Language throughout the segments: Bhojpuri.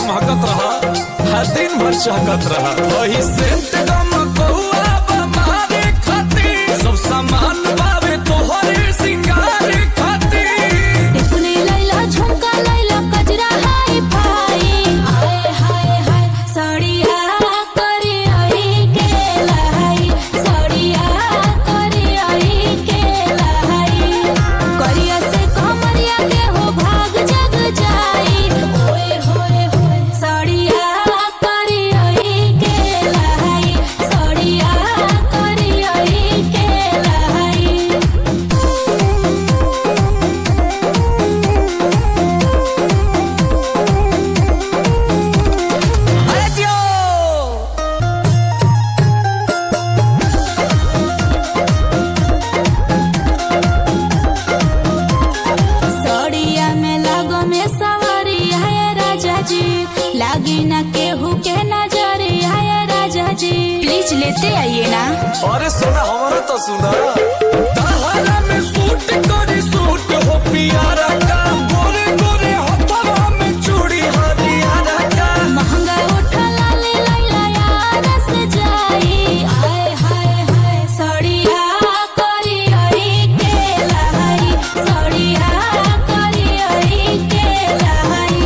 महकत रहा, हर दिन भर चहकत रहा। वही सेंट गम कौआ बमारे खातिर, सब सामान बावे तोहरे सिंगार खातिर। टिकुली लैला झुमका लैला कजरा हाय भाई, हाय हाय हाय सड़िया करे आई के लाई, सड़िया करे आई के लाई। करिया से कमरिया के हो भाग जग जाई, ओए होए होए सड़िया करे आई के लाई, सड़िया करे आई के लाई। सड़िया में लागो में सवारी है राजा जी, लागी ना केहू के नजरिया है राजा जी, प्लीज लेते आइए ना। अरे सोना हमारा तो सुना, दहरा में सूट करी सूट हो पियारा का, गोरे गोरे हथवा में चूड़ी हरियारा का। महंगा उठा लाली लैला यार से जाई, हाय हाय हाय सड़िया करी आई के लाई, सड़िया करी आई के लाई।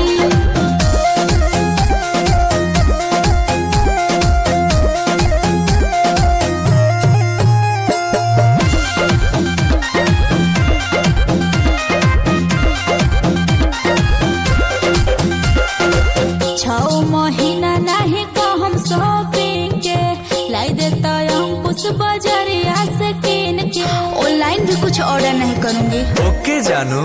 छौ महीना नहीं को हम शॉपिंग के लाई देता अंकुश बाजारिया से किन के। ऑनलाइन भी कुछ ऑर्डर नहीं करूंगी। ओके जानू।